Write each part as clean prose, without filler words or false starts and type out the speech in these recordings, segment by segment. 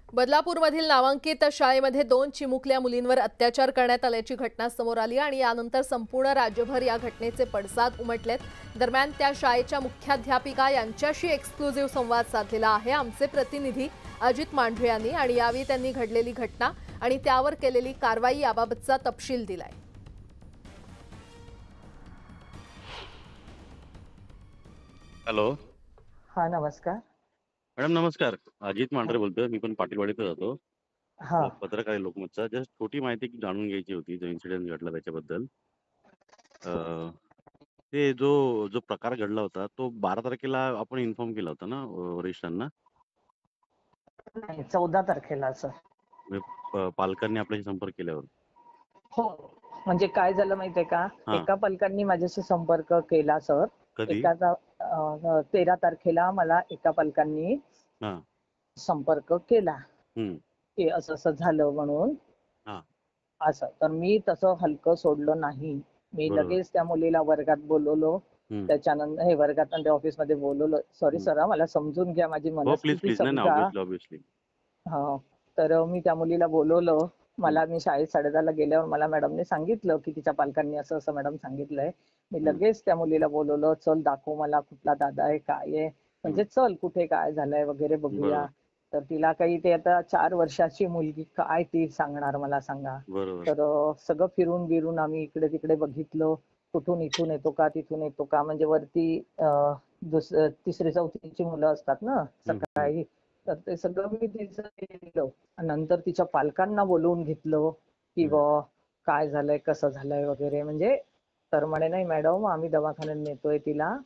बदलापूरमधील नामांकित शाळेमध्ये 2 चिमुकल्या मुलींवर अत्याचार करण्यात आल्याची घटना समोर आली आणि यानंतर संपूर्ण राज्यभर या घटनेचे पडसाद उमटलेत। दरम्यान त्या शाळेच्या मुख्याध्यापिका यांच्याशी एक्सक्लुझिव्ह संवाद साधलेला आहे आमचे प्रतिनिधी अजित मांढरे यांनी आणि यावेळी त्यांनी घडलेली घटना आणि त्यावर केलेली कारवाई याबाबतचा तपशील दिलाय। हॅलो हा, नमस्कार। मॅडम, नमस्कार। अजित मांढरे बोलतोय। मी पण पाटीलवाडीत राहतो। हा, पत्रकार आहे लोकमतचा। जस्ट छोटी माहिती जाणून घ्यायची होती, जो इन्सिडेंट घडला त्याच्याबद्दल। अं, ते जो जो प्रकार घडला होता तो 12 तारखेला आपण इन्फॉर्म केला होता ना वरिष्ठांना? नाही, 14 तारखेला सर। म्हणजे पालकांनी आपल्याशी संपर्क केल्यावर? हो, म्हणजे काय झालं माहितीये का, हा, एका पालकांनी माझ्याशी संपर्क केला सर। कधी? 13 तारखेला मला एका पालकांनी हा, संपर्क केला हम्म, की असं असं झालं म्हणून। हा, असं तर मी तसं हलकं सोडलं नाही। मी बरोबर। लगेच त्या मुलीला वर्गात बोलवलं। हम्म, त्याच्यानंतर हे वर्गात आणि ऑफिसमध्ये बोलवलं। सॉरी हम्म. सर, मला समजून घ्या, माझी हो, प्लीज मनस्थिती प्लीज। नाही ना, समजा। Obviously obviously. हा, तर मी त्या मुलीला बोलवलं। मी शाळेत 10:30ला गेल्यावर मला मॅडमने सांगितलं की तिच्या पालकांनी असं असं मॅडम सांगितलंय। मी लगेच त्या मुलीला बोलवलं, चल दाखव मला कुठला दादा आहे, काय आहे, म्हणजे चल कुठे काय झालंय वगैरे बघूया। बरोबर तर तिला काही, ते आता 4 वर्षाची मुलगी, काय ती सांगणार मला सांगा। बरोबर। तर सगळं फिरून बिरून आम्ही इकडे तिकडे बघितलं, कुठून इथून येतो का तिथून येतो का, म्हणजे वरती तिसरी चौथीची मुलं असतात ना हम्म, हम्म, सकाळी। तर ते सगळं मी तिचं केलं। नंतर तिच्या पालकांना बोलवून घेतलं की हम्म, काय झालंय, कसं झालंय वगैरे, म्हणजे तर म्हणे नाही मॅडम, आम्ही दवाखान्यात नेतोय तिला,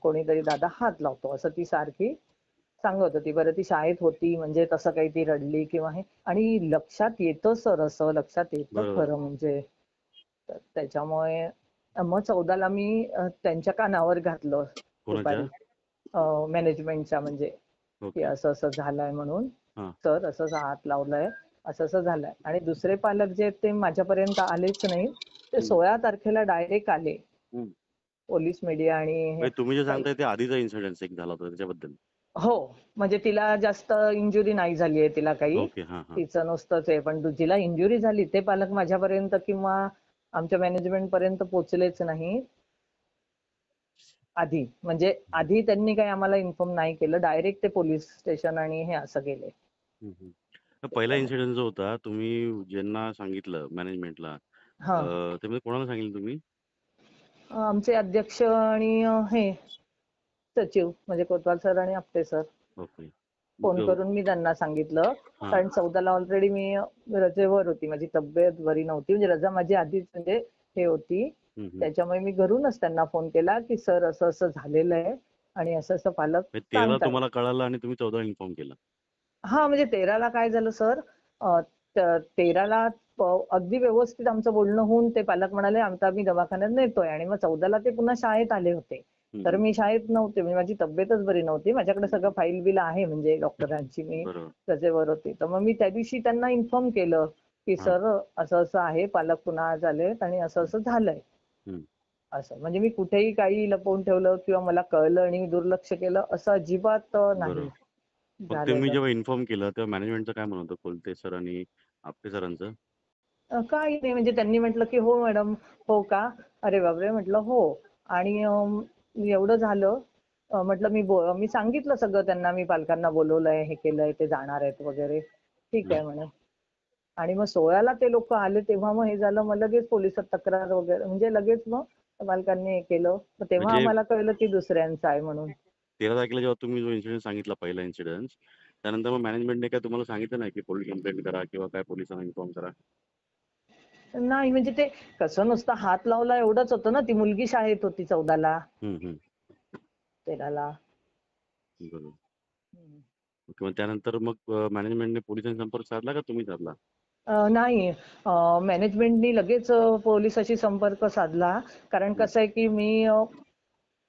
कोणीतरी दादा हात लावतो, असं ती सारखी सांगत होती। बरं, ती शाळेत होती म्हणजे तसं काही ती रडली किंवा हे, आणि लक्षात येतं सर, असं लक्षात येतं बरोबर। खरं म्हणजे। तर त्याच्यामुळे मग 14ला मी त्यांच्या कानावर घातलं कोणाच्या? दुपारी, मॅनेजमेंटच्या, म्हणजे की ओके। असं असं झालंय म्हणून, हा, सर असं असं हात लावलाय, असं असं झालंय। आणि दुसरे पालक जे ते माझ्यापर्यंत आलेच नाही, ते हम्म, 16 तारखेला डायरेक्ट आले, हम्म. पोलीस मीडिया आणि हे म्हणजे तुम्ही जे काही। सांगताय ते आधीचा इन्सिडेंट एक झाला होता त्याच्याबद्दल? हो, म्हणजे तिला जास्त इंजुरी नाही झाली आहे, तिला काही, ओके। हा, हा, तिचं नुसतंच आहे। पण जिला इंजुरी झाली ते पालक माझ्यापर्यंत किंवा आमच्या मॅनेजमेंट पर्यंत पोहोचलेच नाही आधी। म्हणजे आधी त्यांनी काही आम्हाला इन्फॉर्म नाही केलं, डायरेक्ट ते पोलीस स्टेशन आणि हे असं गेले हम्म, हम्म. तर पहिला त्याच्यामुळे। इन्सिडेंट जो होता, तुम्ही ज्यांना सांगितलं मॅनेजमेंटला, हा, त्यामध्ये कोणाला सांगितलं तुम्ही? आमचे अध्यक्ष आणि हे सचिव, म्हणजे कोतवाल सर आणि आपटे सर। ओके। फोन करून मी त्यांना सांगितलं, हा, कारण 14ला ऑलरेडी मी रजेवर होती, माझी तब्येत बरी नव्हती, म्हणजे रजा माझी आधीच म्हणजे हे होती। हम्म, हम्म. त्याच्यामुळे मी घरूनच त्यांना फोन केला की सर असं असं झालेलं आहे आणि असं असं पालक म्हणजे 13 सांगतायत। तुम्हाला कळालं आणि तुम्ही 14 इन्फॉर्म केलं? हा, म्हणजे 13ला काय झालं सर, 13ला अगदी व्यवस्थित आमचं बोलणं होऊन ते पालक म्हणाले आमचा आम्ही दवाखान्यात नेतोय, आणि मग 14ला ते पुन्हा शाळेत आले होते। हम्म, तर हम्म. मी शाळेत नव्हते, म्हणजे माझी तब्येतच बरी नव्हती, माझ्याकडे सगळं फाईल बिल आहे म्हणजे डॉक्टरांची, मी बरोबर। रजेवर होती। तर मग मी त्या दिवशी त्यांना इन्फॉर्म केलं की हा, सर असं असं आहे, पालक पुन्हा आज आलेत आणि असं असं झालंय। हम्म. असं म्हणजे मी कुठेही काही लपवून ठेवलं किंवा मला कळलं आणि मी दुर्लक्ष केलं असं अजिबात नाही बरोबर। मग तुम्ही झालेलं। जेव्हा इन्फॉर्म केलं तेव्हा मॅनेजमेंटचं काय म्हणत होतं, कोलते सर आणि आपटे सरांचं? काही नाही, म्हणजे त्यांनी म्हटलं की हो मॅडम, हो का, अरे बापरे, म्हटलं हो। आणि एवढं झालं, म्हटलं मी सांगितलं सगळं त्यांना, मी पालकांना बोलवलंय, हे केलंय, ते जाणार आहेत वगैरे, ठीक आहे म्हणे। आणि मग 16ला ते लोक आले तेव्हा मग हे झालं, मग लगेच पोलिसात तक्रार वगैरे, म्हणजे लगेच मग पालकांनी हे केलं, मग तेव्हा म्हणजे आम्हाला कळलं की दुसऱ्यांचं आहे म्हणून। 13 तारखेला जेव्हा तुम्ही जो इन्सिडेंट सांगितला, पहिला इन्सिडेंट, त्यानंतर मग मॅनेजमेंटने काय तुम्हाला सांगितलं नाही की पोलीस कंप्लेंट करा किंवा काय पोलिसांना इन्फॉर्म करा? नाही, म्हणजे ते कसं, नुसतं हात लावला एवढंच होतं ना, ती मुलगी शाळेत होती 14ला, हम्म, हम्म. 13ला। बरोबर। ओके। मग त्यानंतर मग मॅनेजमेंटने पोलिसांचा संपर्क साधला का तुम्ही साधला? नाही, मॅनेजमेंटनी लगेच पोलिसाशी संपर्क साधला, कारण हम्म, कसं आहे की मी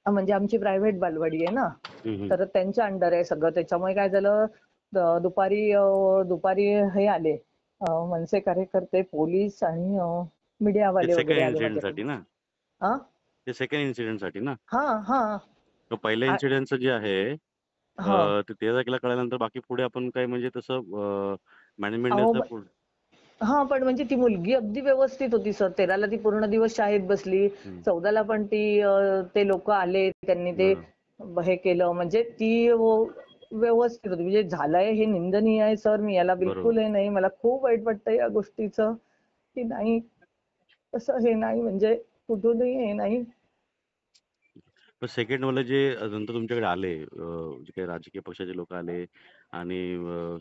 म्हणजे आमची प्रायव्हेट बालवाडी आहे ना, हम्म, हम्म. तर त्यांच्या अंडर आहे सगळं। त्याच्यामुळे काय झालं, दुपारी दुपारी हे आले, मनसे कार्यकर्ते, पोलीस आणि ते मीडियावाले वगैरे सेकंड आले इन्सिडेंट माझ्याकडे। साठी ना? हा ते सेकंड इन्सिडेंट साठी ना? हा हा तर पहिल्या आ- इन्सिडेंटचं जे आहे हा. ते 13 कळल्यानंतर बाकी पुढे आपण काय म्हणजे तसं मॅनेजमेंटने अहो असं पुढ हा, पण म्हणजे ती मुलगी अगदी व्यवस्थित होती सर. 13ला ती पूर्ण दिवस शाळेत बसली. हं, 14ला पण ते लोक आले, त्यांनी ते बरं. हे केलं. म्हणजे ती व्यवस्थित होती. म्हणजे झालंय हे निंदनीय आहे सर. मी याला बरोबर. बिलकुल हे नाही. मला खूप वाईट वाटतं या गोष्टीचं, की नाही असं हे नाही, म्हणजे कुठूनही हे नाही. पण सेकंड वाले जे नंतर तुमच्याकडे आले जे काही राजकीय पक्षाचे लोक आले आणि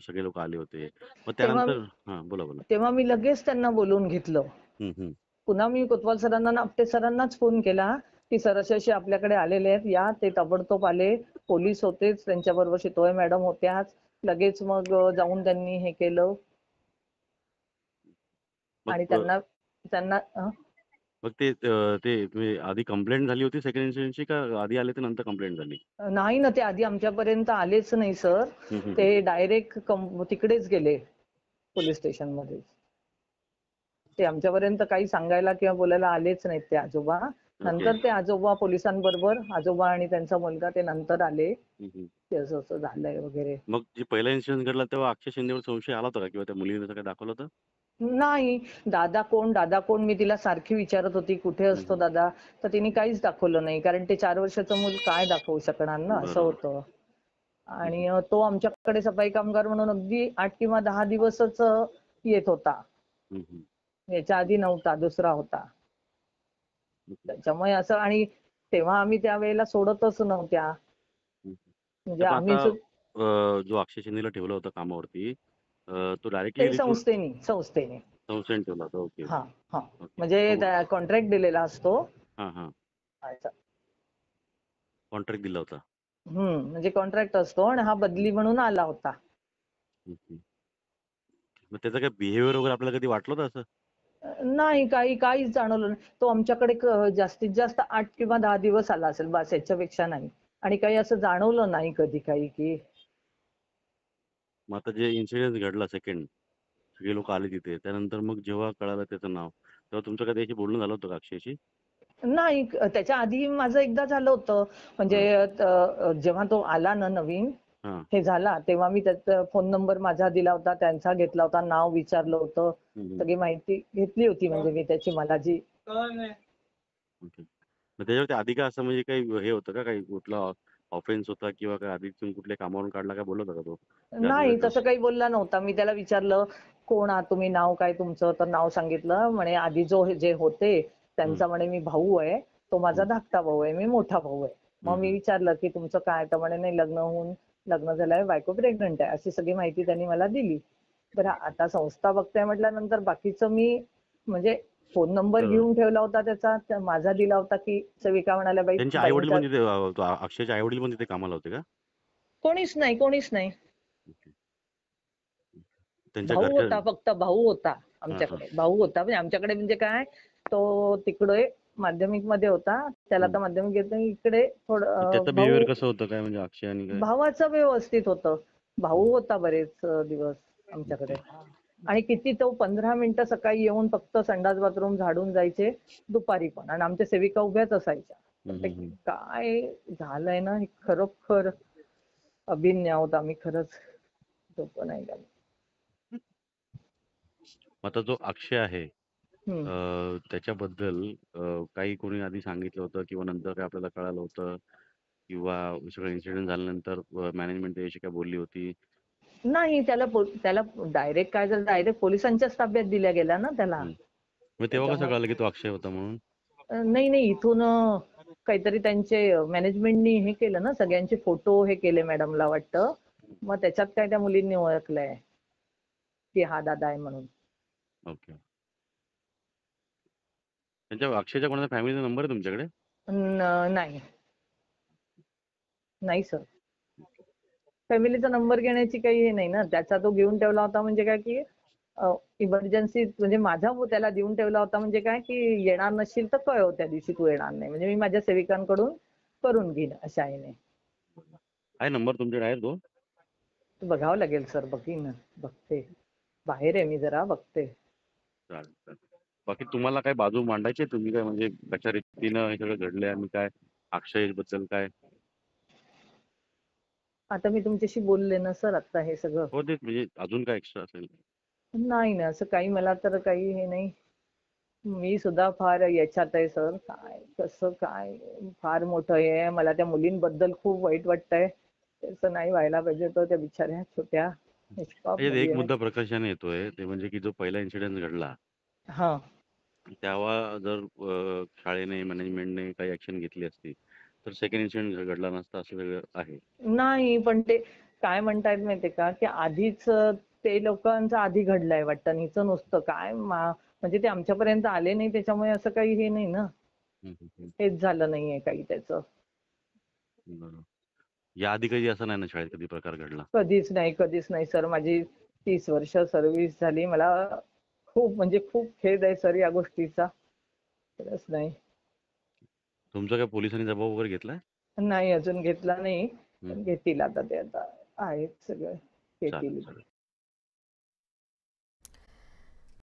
सगळे लोक आले होते. मग तेव्हा त्यानंतर हां, बोला, बोला. तेव्हा मी लगेच त्यांना बोलवून घेतलं. हं, हं. पुन्हा मी कोतवाल सरांना ना आपटे सरांनाच फोन केला, की सर असे आपल्याकडे आलेले आहेत, या. ते ताबडतोब आले. पोलीस होतेच, त्यांच्याबरोबर शितोळे मॅडम होत्याच. लगेच मग जाऊन त्यांनी हे केलं आणि मग त्यांना त्यांना मग ते तुम्ही आधी कंप्लेंट झाली होती सेकंड इन्सिडेंटची का आधी आले तर नंतर कंप्लेंट झाली? नाही ना, ते आधी आमच्यापर्यंत आलेच नाही सर. हं, हं, ते हं. डायरेक्ट तिकडेच गेले पोलीस स्टेशनमध्ये. ते आमच्यापर्यंत काही सांगायला किंवा बोलायला आलेच नाहीत ते आजोबा. ओके. नंतर ते आजोबा पोलिसांबरोबर, आजोबा आणि त्यांचा मुलगा ते नंतर आले, हं, हं. की असं असं झालंय वगैरे. मग जे पहिला इन्सिडेंट घडला तेव्हा अक्षय शिंदेवर संशय आला होता का किंवा त्या मुलीने असं काही दाखवलं होतं? नाही, दादा कोण, दादा कोण, मी तिला सारखी विचारत होती, कुठे हं, असतो हं. दादा? तर तिने काहीच दाखवलं नाही, कारण ते 4 वर्षाचं मूल काय दाखवू शकणार ना, असं बरोबर. होतं. हं, हं. आणि तो आमच्याकडे सफाई कामगार म्हणून अगदी 8 किंवा 10 दिवसच येत होता. हं, हं. याच्या आधी नव्हता, दुसरा होता. हं, हं. त्याच्यामुळे असं, आणि तेव्हा आम्ही त्यावेळेला सोडतच नव्हत्या. हं, हं. म्हणजे पण आता आम्ही जो अक्षय शिंदेला ठेवलं होतं कामावरती तो डायरेक्टली ते संस्थेने. संस्थेने ठेवला होता. ओके. हां, हां. ओके. म्हणजे मग त्या कॉन्ट्रॅक्ट दिलेला असतो. हां, हां. अच्छा. कॉन्ट्रॅक्ट दिला होता. म्हणजे कॉन्ट्रॅक्ट असतो आणि हा हं, बदली म्हणून आला होता. हं, हं. मग त्याचं काही बिहेवियर वगैरे आपल्याला कधी वाटलं होतं असं? नाही, काहीच जाणवलं नाही. तो आमच्याकडे जास्तीत जास्त 8 किंवा 10 दिवस आला असेल, बस, याच्यापेक्षा नाही. आणि काही असं जाणवलं नाही कधी काही, की मग आता जे इन्सिडेंट घडला सेकंड, सगळे लोकं आले तिथे. त्यानंतर मग जेव्हा कळालं त्याचं नाव, तेव्हा तुमचं कधी त्याच्याशी बोलणं झालं होतं का अक्षयशी? नाही. त्याच्या आधी माझं एकदा झालं होतं. म्हणजे हां, जेव्हा तो आला ना नवीन, हां. हे झाला, तेव्हा मी त्याचा फोन नंबर माझा दिला होता, त्यांचा घेतला होता, नाव विचारलं होतं. हं, हं. सगळी माहिती घेतली होती म्हणजे मी त्याची, मला जी. ओके. मग त्याच्यावरती आधी काय असं म्हणजे काही हे होतं का? काही कुठला ऑफेन्स होता किंवा काय आधी तुम्ही कुठल्या कामावरून काढला काय बोलत होता का तो? जास्त नाही, त्याचं तसं काही बोलला नव्हता. मी त्याला विचारलं, कोण आहात तुम्ही, नाव काय तुमचं? तर नाव सांगितलं. म्हणे आधी जे होते हं, त्यांचा, म्हणे मी भाऊ आहे, तो माझा हं, धाकटा भाऊ आहे, मी मोठा भाऊ आहे. हं, मग मी हं. विचारलं की तुमचं काय? तर म्हणे नाही, लग्न झालंय, बायको प्रेग्नंट आहे, अशी सगळी माहिती त्यांनी मला दिली. बरं, ओके. आता संस्था बघताय म्हटल्यानंतर बाकीचं मी, म्हणजे फोन नंबर बरोबर. घेऊन ठेवला होता त्याचा, माझा दिला होता, की सेविका म्हणाल्या बाई त्यांचे आई-वडील बाईंचा. पण तिथे अक्षयचे आई-वडील पण तिथे कामाला होते का? कोणीच नाही. ओके. त्यांच्या भाऊ घरच्या होता, फक्त भाऊ होता हां, हां. आमच्याकडे. भाऊ होता म्हणजे आमच्याकडे, म्हणजे काय, तो तिकडे माध्यमिक मध्ये होता. त्याला हं. तर माध्यमिक येत नाही. इकडे थोडं मग त्याचं बिहेवियर भाऊ, कसं होतं काय म्हणजे अक्षय आणि काय? भावाचं व्यवस्थित होतं. हं. भाऊ होता बरेच दिवस ओके. आमच्याकडे. आणि किती तो 15 मिनिटं सकाळी येऊन फक्त संडास बाथरूम झाडून जायचे, दुपारी पण. आणि आमच्या सेविका उभ्याच असायच्या. हं, पण ते हं, हं. काय झालंय ना, हे खरोखर अभिज्ञ आहोत आम्ही, खरंच. झोप नाही का. आता जो अक्षय आहे हम्म. त्याच्याबद्दल काही कोणी आधी सांगितलं होतं किंवा नंतर काय आपल्याला कळालं होतं किंवा सगळं इन्सिडेंट झाल्यानंतर मॅनेजमेंट त्याच्याशी काय बोलली होती? नाही, त्याला डायरेक्ट काय झालं, डायरेक्ट पोलिसांच्याच ताब्यात दिल्या गेला ना त्याला. हं. मग तेव्हा कसं त्याच्यामुळे कळालं की तो अक्षय होता म्हणून? नाही, इथून काहीतरी त्यांचे मॅनेजमेंटनी हे केलं ना, सगळ्यांचे फोटो हे केले मॅडमला वाटतं. मग त्याच्यात काय त्या मुलींनी ओळखलंय की हा दादा आहे म्हणून. ओके. त्यांच्या अक्षयच्या कोणाचा फॅमिलीचा नंबर आहे तुमच्याकडे? नाही, नाही सर. फॅमिलीचा नंबर घेण्याची काही हे नाही ना. त्याचा तो घेऊन ठेवला होता म्हणजे काय, की इमर्जन्सी, म्हणजे माझा त्याला देऊन ठेवला होता म्हणजे काय, की येणार नसशील तर कळव त्या दिवशी तू येणार नाही, म्हणजे मी माझ्या सेविकांकडून करून घेईन अशा ह्याने. आहे नंबर तुमच्याकडे आहे तो? बघावं लागेल सर, बघीन, बघते. बाहेर आहे मी, जरा बघते. चालेल, चालेल. बाकी तुम्हाला काय बाजू मांडायची आहे? तुम्ही काय म्हणजे कशा रीतीनं हे सगळं घडलंय आणि काय अक्षय बद्दल काय? आता मी तुमच्याशी बोलले ना सर आता हे सगळं. हो, तेच म्हणजे अजून काय एक्स्ट्रा असेल? नाही ना असं काही मला तर काही हे नाही. मी सुद्धा फार याच्यात आहे सर. काय कसं काय फार मोठं हे आहे. मला त्या मुलींबद्दल खूप वाईट वाटतंय. तसं नाही व्हायला पाहिजे होतं. त्या बिचाऱ्या छोट्या निष्पाप त्याच्यात मुली एक आहेत. मुद्दा प्रकर्षाने येतोय, ते म्हणजे की जो पहिला इन्सिडेंट घडला, हां. तेव्हा जर शाळेने, मॅनेजमेंटने काही ॲक्शन घेतली असती, तर सेकंड इन्सिडेंट घडला नसता असं सगळं आहे. नाही पण ते काय म्हणतायत माहितीये का की आधीच ते लोकांचं आधी घडलंय वाटतं आणि हिचं नुसतं काय म्हणजे ते आमच्यापर्यंत आले नाही त्याच्यामुळे असं काही हे नाही ना. हं, हं, हं. हेच झालं नाहीये काही त्याचं. बरोबर. याआधी कधी असा नाही ना शाळेत कधी प्रकार घडला? कधीच नाही सर. माझी 30 वर्ष सर्व्हिस झाली. मला खूप म्हणजे खूप खेद आहे सर या गोष्टीचा. खरंच नाही. तुमचा काय पोलिसांनी जबाब वगैरे घेतलाय? नाही अजून घेतला नाही. हं, पण घेतील आता ते आता आहेत सगळं चालेल, घेतील. चालेल.